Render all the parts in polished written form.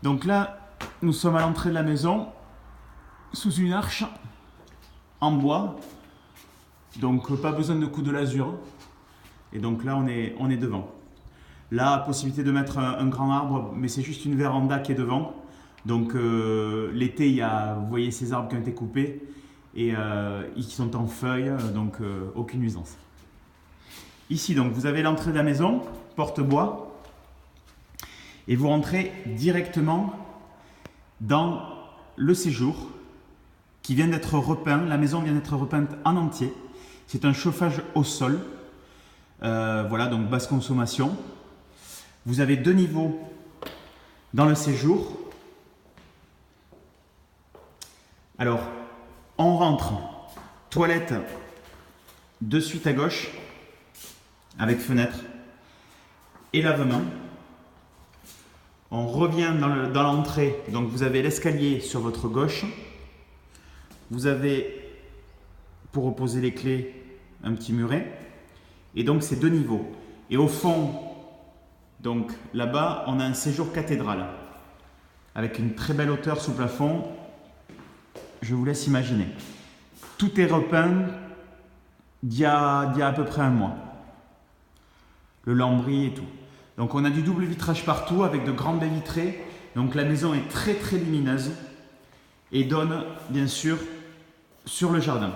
Donc là, nous sommes à l'entrée de la maison, sous une arche en bois. Donc pas besoin de coup de lasure. Et donc là, on est devant. Là, possibilité de mettre un grand arbre, mais c'est juste une véranda qui est devant. Donc l'été, il y a, vous voyez ces arbres qui ont été coupés et qui sont en feuilles, donc aucune nuisance. Ici, donc, vous avez l'entrée de la maison, porte bois, et vous rentrez directement dans le séjour qui vient d'être repeint. La maison vient d'être repeinte en entier. C'est un chauffage au sol. Voilà, donc basse consommation. Vous avez 2 niveaux dans le séjour. Alors, on rentre, toilette de suite à gauche, avec fenêtre et lavement. On revient dans l'entrée, donc vous avez l'escalier sur votre gauche. Vous avez, pour reposer les clés, un petit muret. Et donc c'est 2 niveaux. Et au fond, donc là-bas, on a un séjour cathédrale, avec une très belle hauteur sous plafond. Je vous laisse imaginer. Tout est repeint d'il y a à peu près un mois. Le lambris et tout. Donc on a du double vitrage partout avec de grandes baies vitrées. Donc la maison est très très lumineuse et donne bien sûr sur le jardin.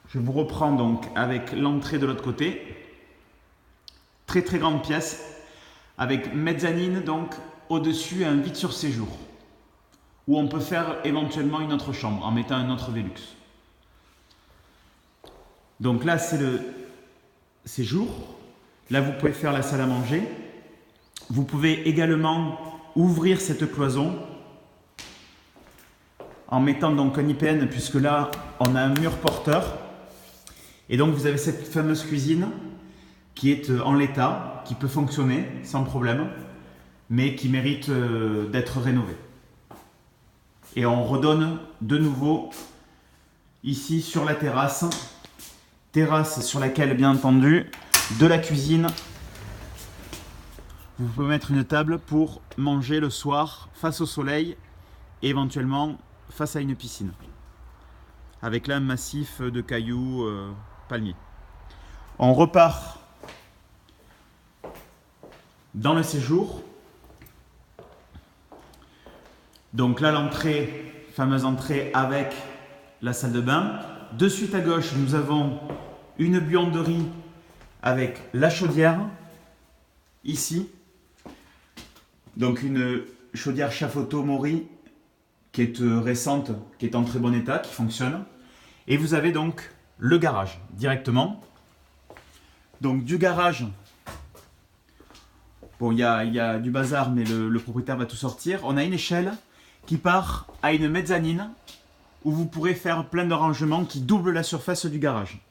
Je vous reprends donc avec l'entrée de l'autre côté. Très très grande pièce avec mezzanine, donc au-dessus un vide sur séjour où on peut faire éventuellement une autre chambre en mettant un autre Velux. Donc là c'est le séjour. Là vous pouvez faire la salle à manger. Vous pouvez également ouvrir cette cloison en mettant donc un IPN, puisque là on a un mur porteur. Et donc vous avez cette fameuse cuisine qui est en l'état, qui peut fonctionner sans problème, mais qui mérite d'être rénovée. Et on redonne de nouveau ici sur la terrasse sur laquelle bien entendu de la cuisine. Vous pouvez mettre une table pour manger le soir face au soleil et éventuellement face à une piscine. Avec là un massif de cailloux palmiers. On repart dans le séjour. Donc là l'entrée, fameuse entrée avec la salle de bain. De suite à gauche, nous avons une buanderie avec la chaudière, ici. Donc une chaudière Chafoto Mori qui est récente, qui est en très bon état, qui fonctionne. Et vous avez donc le garage directement. Donc du garage, bon il y a du bazar mais le propriétaire va tout sortir. On a une échelle qui part à une mezzanine où vous pourrez faire plein de rangements qui doublent la surface du garage.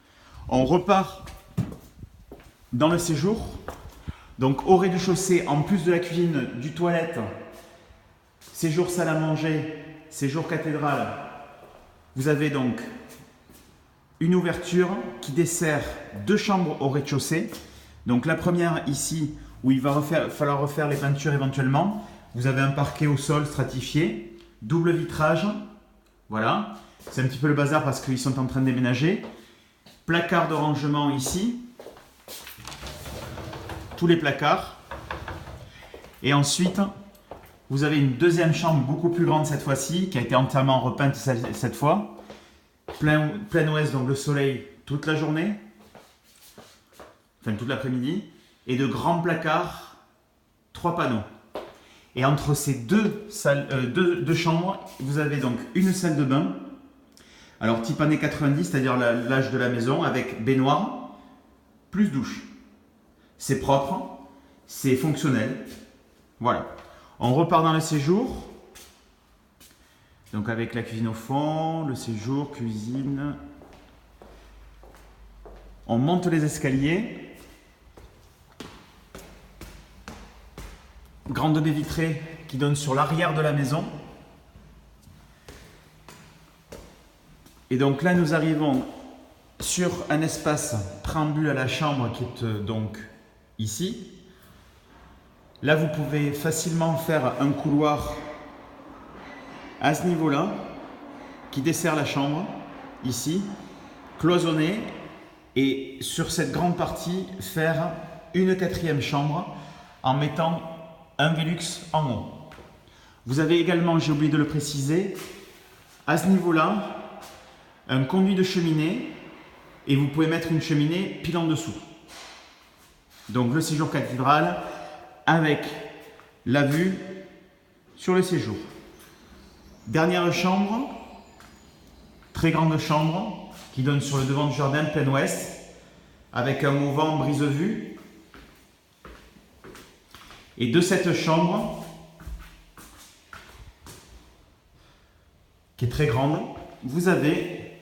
On repart dans le séjour. Donc au rez-de-chaussée, en plus de la cuisine, du toilette, séjour salle à manger, séjour cathédrale, vous avez donc une ouverture qui dessert 2 chambres au rez-de-chaussée. Donc la première ici, où il va falloir refaire les peintures éventuellement. Vous avez un parquet au sol stratifié, double vitrage. Voilà, c'est un petit peu le bazar parce qu'ils sont en train de déménager. Placard de rangement ici. Tous les placards. Et ensuite, vous avez une deuxième chambre beaucoup plus grande cette fois-ci, qui a été entièrement repeinte cette fois. Plein ouest, donc le soleil toute la journée. Enfin, toute l'après-midi. Et de grands placards, 3 panneaux. Et entre ces deux chambres, vous avez donc une salle de bain. Alors type années 90, c'est-à-dire l'âge de la maison, avec baignoire, plus douche. C'est propre, c'est fonctionnel. Voilà. On repart dans le séjour. Donc avec la cuisine au fond, le séjour, cuisine. On monte les escaliers. Grande baie vitrée qui donne sur l'arrière de la maison. Et donc là, nous arrivons sur un espace préambule à la chambre qui est donc ici. Là, vous pouvez facilement faire un couloir à ce niveau-là, qui dessert la chambre, ici, cloisonné, et sur cette grande partie, faire une 4e chambre en mettant un Velux en haut. Vous avez également, j'ai oublié de le préciser, à ce niveau-là, un conduit de cheminée, et vous pouvez mettre une cheminée pile en dessous. Donc le séjour cathédrale avec la vue sur le séjour. Dernière chambre, très grande chambre qui donne sur le devant du jardin plein ouest avec un auvent brise-vue. Et de cette chambre, qui est très grande, vous avez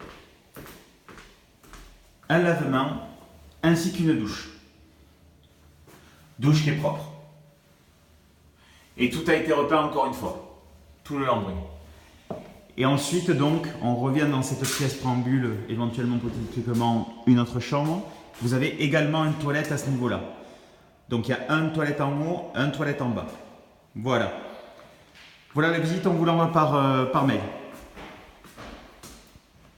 un lavement ainsi qu'une douche. Douche qui est propre. Et tout a été repeint encore une fois. Tout le lambris. Et ensuite, donc, on revient dans cette pièce préambule, éventuellement hypothétiquement une autre chambre. Vous avez également une toilette à ce niveau-là. Donc, il y a une toilette en haut, une toilette en bas. Voilà. Voilà la visite, on vous l'envoie par mail.